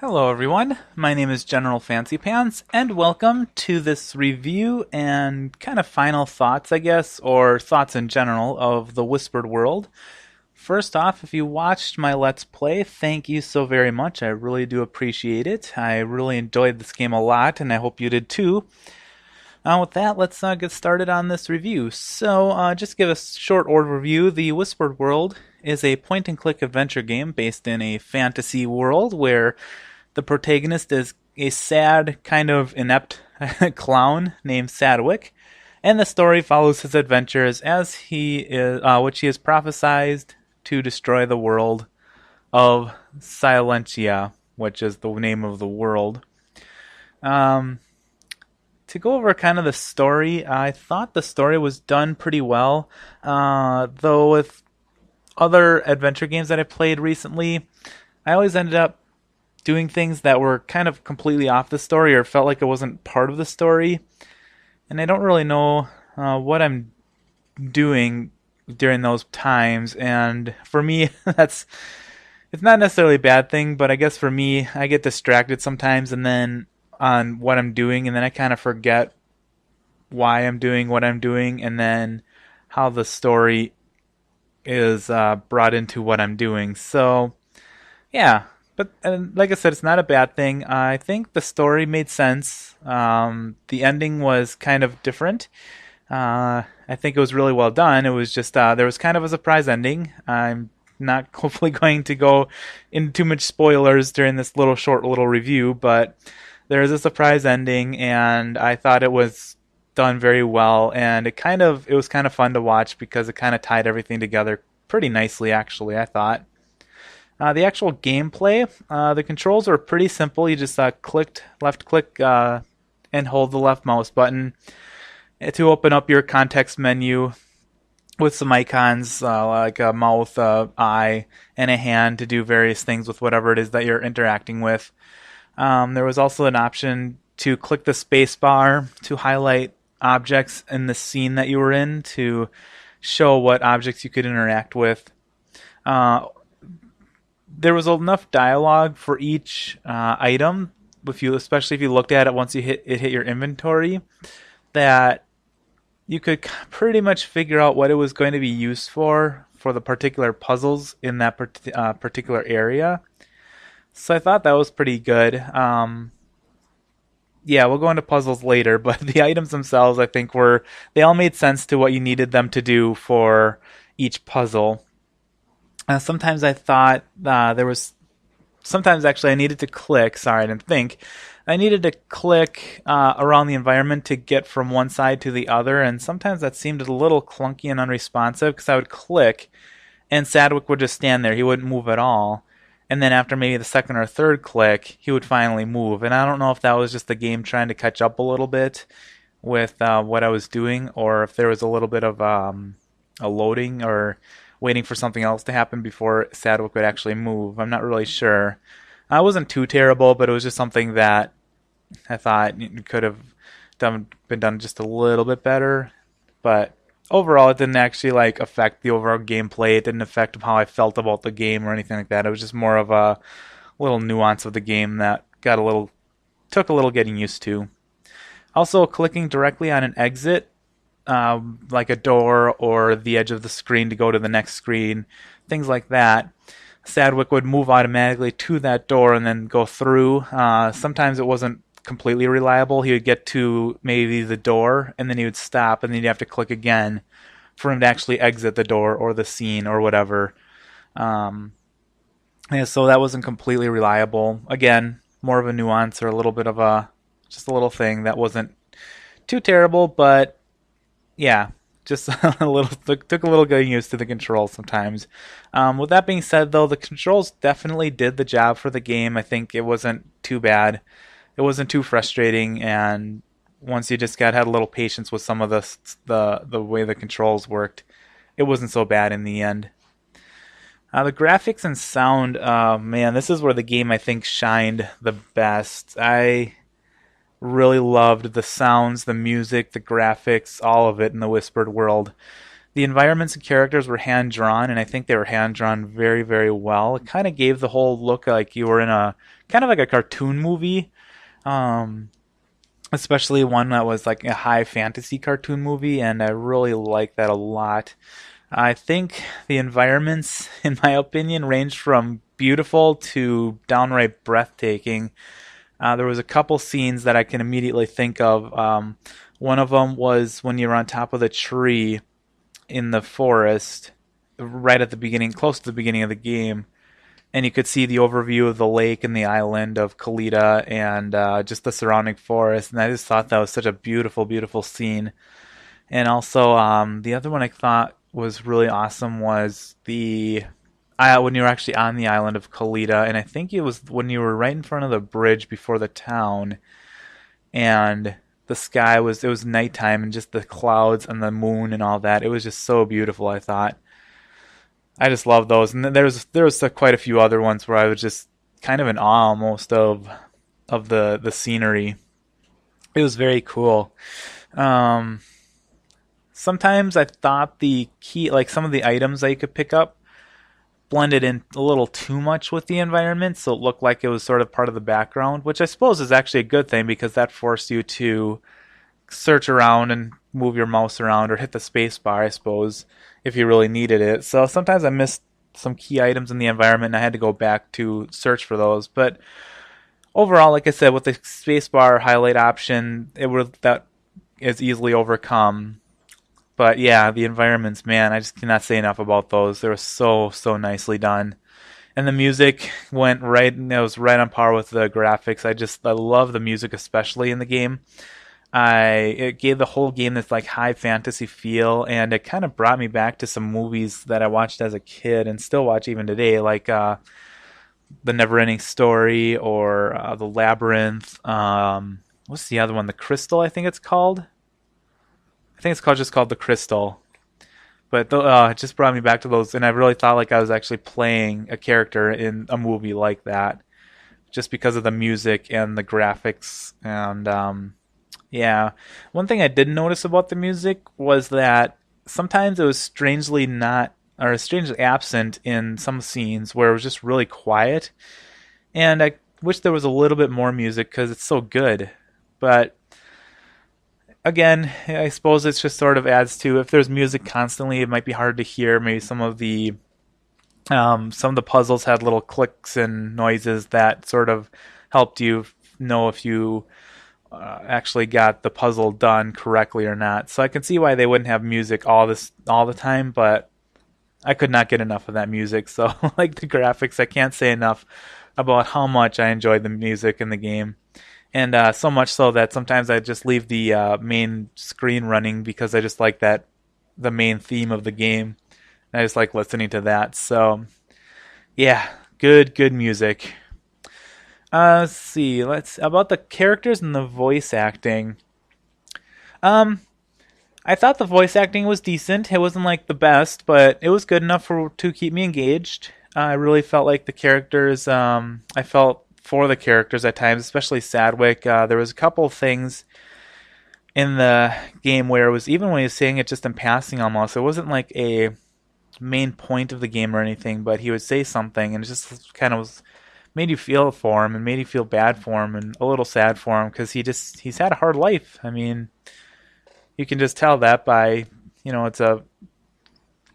Hello everyone, my name is General Fancy Pants, and welcome to this review and kind of final thoughts, I guess, or thoughts in general of the Whispered World. First off, if you watched my Let's Play, thank you so very much. I really do appreciate it. I really enjoyed this game a lot, and I hope you did too. With that, let's get started on this review. Just to give a short overview, the Whispered World is a point-and-click adventure game based in a fantasy world where the protagonist is a sad, kind of inept clown named Sadwick, and the story follows his adventures as he is, which he has prophesied to destroy the world of Silentia, which is the name of the world. Um, to go over kind of the story, I thought the story was done pretty well, though with other adventure games that I played recently, I always ended up doing things that were kind of completely off the story or felt like it wasn't part of the story. And I don't really know what I'm doing during those times. And for me, it's not necessarily a bad thing, but I guess for me, I get distracted sometimes and then on what I'm doing, and then I kind of forget why I'm doing what I'm doing, and then how the story is brought into what I'm doing. So, yeah, but like I said, it's not a bad thing. I think the story made sense. The ending was kind of different. I think it was really well done. It was just there was kind of a surprise ending. I'm not hopefully going to go into too much spoilers during this short little review, but there is a surprise ending, and I thought it was done very well, and it was kind of fun to watch because it kind of tied everything together pretty nicely, actually, I thought. The actual gameplay, the controls are pretty simple. You just left click, and hold the left mouse button to open up your context menu with some icons like a mouth, eye, and a hand to do various things with whatever it is that you're interacting with. There was also an option to click the space bar to highlight objects in the scene that you were in to show what objects you could interact with. Uh, there was enough dialogue for each item, especially if you looked at it once it hit your inventory, that you could pretty much figure out what it was going to be used for the particular puzzles in that particular area. So I thought that was pretty good. Yeah, we'll go into puzzles later, but the items themselves, I think, they all made sense to what you needed them to do for each puzzle. Sometimes I thought sometimes actually I needed to click. Sorry, I didn't think. I needed to click around the environment to get from one side to the other, and sometimes that seemed a little clunky and unresponsive because I would click, and Sadwick would just stand there. He wouldn't move at all. And then after maybe the second or third click, he would finally move. And I don't know if that was just the game trying to catch up a little bit with what I was doing, or if there was a little bit of a loading or waiting for something else to happen before Sadwick would actually move. I'm not really sure. It wasn't too terrible, but it was just something that I thought could have been done just a little bit better. But overall, it didn't actually affect the overall gameplay. It didn't affect how I felt about the game or anything like that. It was just more of a little nuance of the game that took a little getting used to. Also, clicking directly on an exit, like a door or the edge of the screen to go to the next screen, things like that. Sadwick would move automatically to that door and then go through. Sometimes it wasn't completely reliable. He would get to maybe the door and then he would stop and then you'd have to click again for him to actually exit the door or the scene or whatever. Yeah, so that wasn't completely reliable. Again, more of a nuance or a little bit of just a little thing that wasn't too terrible, but yeah, just a little took a little getting used to the controls sometimes. With that being said, though, the controls definitely did the job for the game. I think it wasn't too bad. It wasn't too frustrating, and once you just had a little patience with some of the way the controls worked, it wasn't so bad in the end. The graphics and sound, man, this is where the game I think shined the best. I really loved the sounds, the music, the graphics, all of it in the Whispered World. The environments and characters were hand drawn, and I think they were hand drawn very, very well. It kind of gave the whole look like you were in a kind of like a cartoon movie, um, especially one that was like a high fantasy cartoon movie, and I really like that a lot. I think the environments, in my opinion, ranged from beautiful to downright breathtaking. There was a couple scenes that I can immediately think of. One of them was when you were on top of the tree in the forest, right at the beginning, close to the beginning of the game, and you could see the overview of the lake and the island of Kalita and just the surrounding forest. And I just thought that was such a beautiful, beautiful scene. And also, the other one I thought was really awesome was the when you were actually on the island of Kalita, and I think it was when you were right in front of the bridge before the town, and the sky was it was nighttime, and just the clouds and the moon and all that. It was just so beautiful. I thought I just love those, and then there was quite a few other ones where I was just kind of in awe almost of the scenery. It was very cool. Um, Sometimes I thought the key, like some of the items that you could pick up, blended in a little too much with the environment, so it looked like it was sort of part of the background, which I suppose is actually a good thing because that forced you to search around and move your mouse around or hit the space bar, I suppose, if you really needed it. So sometimes I missed some key items in the environment and I had to go back to search for those. But overall, like I said, with the space bar highlight option, that is easily overcome. But yeah, the environments, man, I just cannot say enough about those. They were so, so nicely done. And the music went right, it was right on par with the graphics. I love the music, especially in the game. It gave the whole game this like high fantasy feel, and it kind of brought me back to some movies that I watched as a kid and still watch even today, like The Neverending Story or The Labyrinth. What's the other one? The Crystal, I think it's called. I think it's called The Crystal. But it just brought me back to those, and I really thought like I was actually playing a character in a movie like that, just because of the music and the graphics. And yeah, one thing I did notice about the music was that sometimes it was strangely not, or strangely absent in some scenes where it was just really quiet, and I wish there was a little bit more music because it's so good. But again, I suppose it's just sort of adds to if there's music constantly, it might be hard to hear. Maybe some of the puzzles had little clicks and noises that sort of helped you know if you actually got the puzzle done correctly or not. So I can see why they wouldn't have music all the time, but I could not get enough of that music. So like the graphics, I can't say enough about how much I enjoyed the music in the game. And so much so that sometimes I just leave the main screen running because I just like the main theme of the game. And I just like listening to that. So yeah, good music. Let's see. Let's about the characters and the voice acting. Um, I thought the voice acting was decent. It wasn't like the best, but it was good enough to keep me engaged. I really felt like the characters. I felt for the characters at times, especially Sadwick. There was a couple of things in the game where it was even when he was saying it just in passing almost. It wasn't like a main point of the game or anything, but he would say something and it just kind of made you feel for him and made you feel bad for him and a little sad for him because he's had a hard life. I mean, you can just tell that by it's a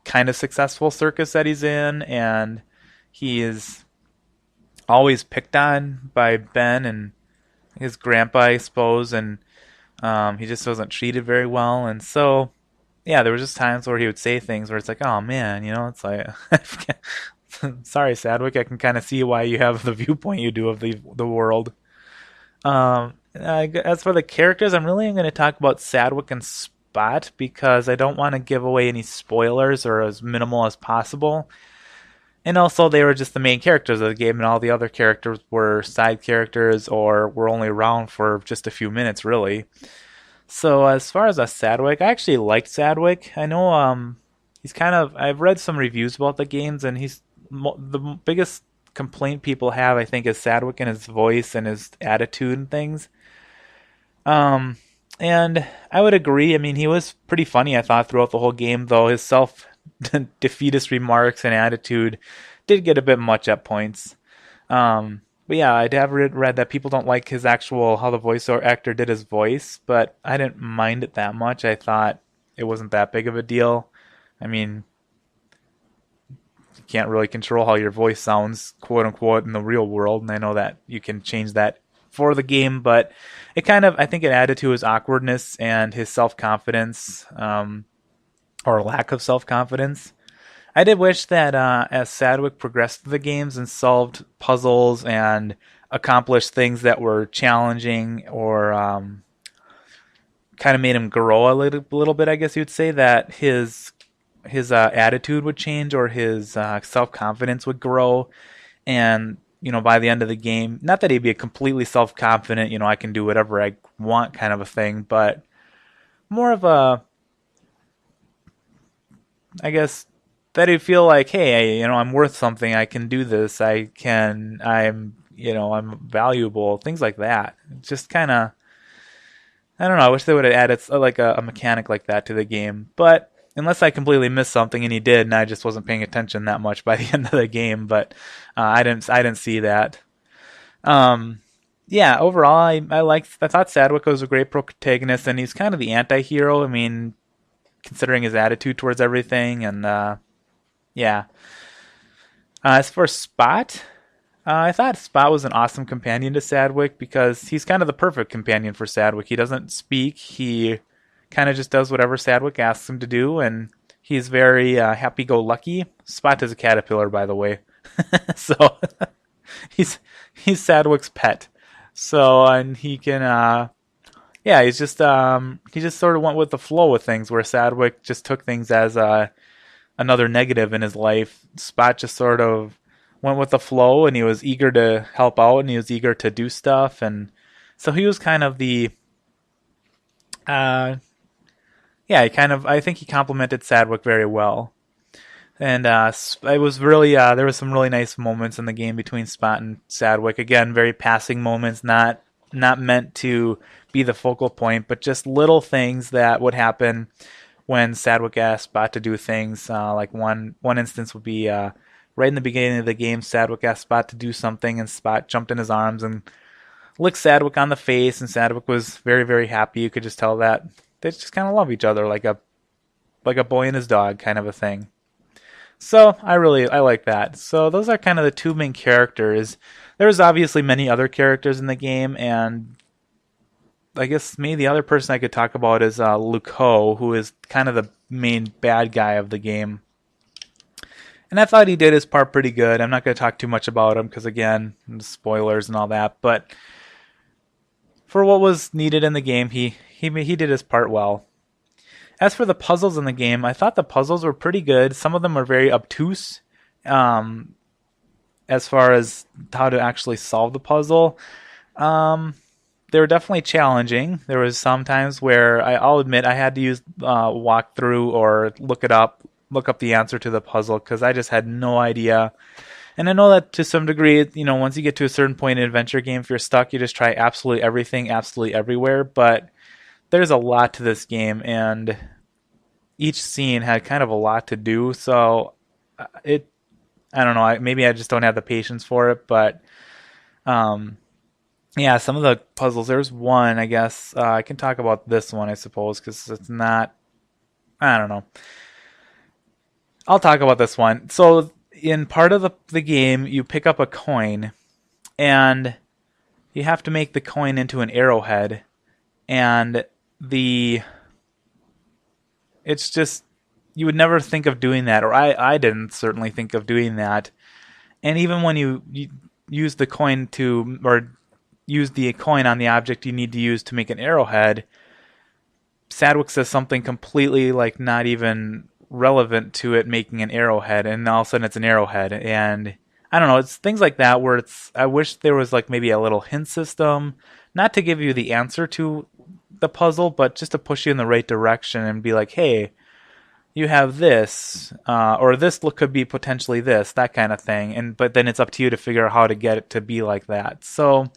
kind of successful circus that he's in, and he is always picked on by Ben and his grandpa, I suppose, and he just wasn't treated very well, and so yeah, there was just times where he would say things where it's like, oh man, it's like, sorry, Sadwick, I can kind of see why you have the viewpoint you do of the world. As for the characters, I'm really going to talk about Sadwick and Spot because I don't want to give away any spoilers or as minimal as possible. And also, they were just the main characters of the game, and all the other characters were side characters or were only around for just a few minutes, really. So, as far as a Sadwick, I actually liked Sadwick. I know he's I've read some reviews about the games, and the biggest complaint people have, I think, is Sadwick and his voice and his attitude and things. Um, And I would agree. I mean, he was pretty funny, I thought, throughout the whole game, though his self defeatist remarks and attitude did get a bit much at points. But yeah, I have read that people don't like his actual how the voice actor did his voice, but I didn't mind it that much. I thought it wasn't that big of a deal. I mean, you can't really control how your voice sounds, quote unquote, in the real world, and I know that you can change that for the game, but it kind of, I think it added to his awkwardness and his self confidence, or lack of self confidence. I did wish that as Sadwick progressed through the games and solved puzzles and accomplished things that were challenging or kind of made him grow a little bit, I guess you'd say, that his attitude would change or his self confidence would grow, and by the end of the game, not that he'd be a completely self confident, I can do whatever I want kind of a thing, but more of a, I guess, that he'd feel like, hey, I'm worth something. I can do this. I'm valuable. Things like that. Just kind of, I don't know. I wish they would have added like a mechanic like that to the game. But unless I completely missed something, and he did, and I just wasn't paying attention that much by the end of the game. But I didn't see that. Um, yeah, overall, I thought Sadwick was a great protagonist, and he's kind of the anti-hero. I mean, considering his attitude towards everything, and yeah. As for Spot, I thought Spot was an awesome companion to Sadwick because he's kind of the perfect companion for Sadwick. He doesn't speak. He kind of just does whatever Sadwick asks him to do, and he's very happy-go-lucky. Spot is a caterpillar, by the way, so he's he's Sadwick's pet. So and he can, yeah, he just sort of went with the flow with things, where Sadwick just took things as another negative in his life. Spot just sort of went with the flow, and he was eager to help out, and he was eager to do stuff, and so he was kind of the, uh, yeah, I think he complimented Sadwick very well. And it was really, there was some really nice moments in the game between Spot and Sadwick. Again, very passing moments, not meant to be the focal point, but just little things that would happen when Sadwick asked Spot to do things. Like one instance would be right in the beginning of the game, Sadwick asked Spot to do something, and Spot jumped in his arms and licked Sadwick on the face, and Sadwick was very, very happy. You could just tell that they just kind of love each other, like a boy and his dog kind of a thing. So I like that. So those are kind of the two main characters. There's obviously many other characters in the game, and I guess maybe the other person I could talk about is Luke Ho, who is kind of the main bad guy of the game. And I thought he did his part pretty good. I'm not going to talk too much about him because, again, spoilers and all that. But for what was needed in the game, he did his part well. As for the puzzles in the game, I thought the puzzles were pretty good. Some of them were very obtuse, um, as far as how to actually solve the puzzle. Um, they were definitely challenging. There was some times where I'll admit I had to use walkthrough or look up the answer to the puzzle because I just had no idea. And I know that to some degree, once you get to a certain point in an adventure game, if you're stuck, you just try absolutely everything, absolutely everywhere. But there's a lot to this game, and each scene had kind of a lot to do. So it, I don't know, maybe I just don't have the patience for it. But um, yeah, some of the puzzles. There's one, I guess I can talk about this one, I suppose, because it's not. I don't know. I'll talk about this one. So in part of the game, you pick up a coin, and you have to make the coin into an arrowhead, and the it's just, you would never think of doing that, or I didn't certainly think of doing that. And even when you use the coin to, or use the coin on the object you need to use to make an arrowhead, Sadwick says something completely like not even relevant to it making an arrowhead, and all of a sudden it's an arrowhead. And I don't know, it's things like that where I wish there was like maybe a little hint system, not to give you the answer to the puzzle, but just to push you in the right direction and be like, hey, you have this, or this look could be potentially this, that kind of thing. And but then it's up to you to figure out how to get it to be like that. So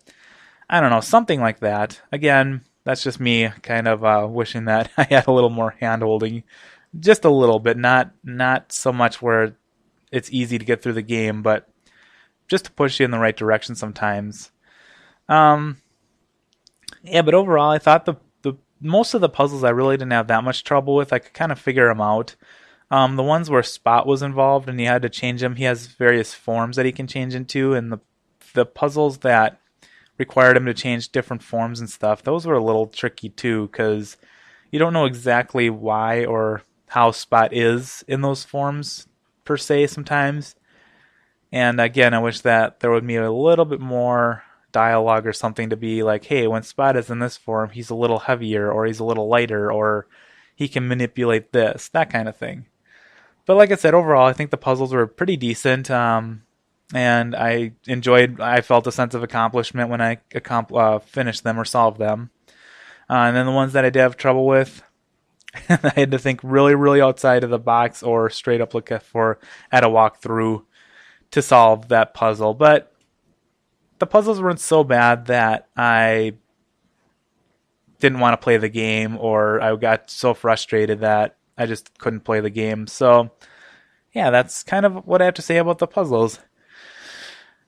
I don't know, something like that. Again, That's just me kind of wishing that I had a little more hand holding, just a little bit, not so much where it's easy to get through the game, but just to push you in the right direction sometimes. Um, yeah, but overall, I thought the most of the puzzles I really didn't have that much trouble with. I could kind of figure them out. The ones where Spot was involved and you had to change him, he has various forms that he can change into, and the puzzles that required him to change different forms and stuff, those were a little tricky too, because you don't know exactly why or how Spot is in those forms per se sometimes. And again, I wish that there would be a little bit more dialogue or something to be like, hey, when Spot is in this form, he's a little heavier or he's a little lighter or he can manipulate this, that kind of thing. But like I said, overall, I think the puzzles were pretty decent. And I felt a sense of accomplishment when I finished them or solved them. And then the ones that I did have trouble with, I had to think really, really outside of the box or straight up look at a walkthrough to solve that puzzle. But the puzzles weren't so bad that I didn't want to play the game or I got so frustrated that I just couldn't play the game. So, yeah, that's kind of what I have to say about the puzzles.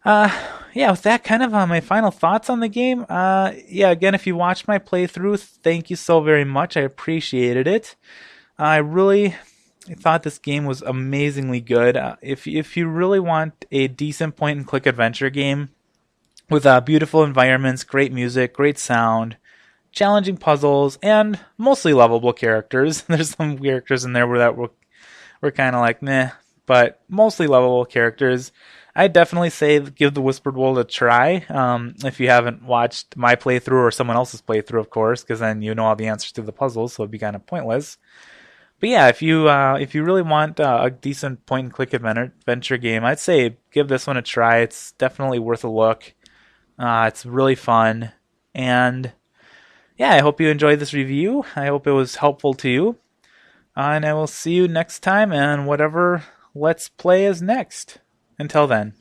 Uh, yeah, with that, kind of my final thoughts on the game. Yeah, again, if you watched my playthrough, thank you so very much. I appreciated it. I really thought this game was amazingly good. If you really want a decent point and click adventure game with beautiful environments, great music, great sound, challenging puzzles, and mostly lovable characters. There's some characters in there were kind of like meh, but mostly lovable characters. I definitely say give the Whispered World a try. If you haven't watched my playthrough or someone else's playthrough, of course, because then you know all the answers to the puzzles, so it'd be kind of pointless. But yeah, if you really want a decent point and click adventure game, I'd say give this one a try. It's definitely worth a look. It's really fun, and yeah, I hope you enjoyed this review. I hope it was helpful to you, and I will see you next time. And whatever Let's Play is next. Until then.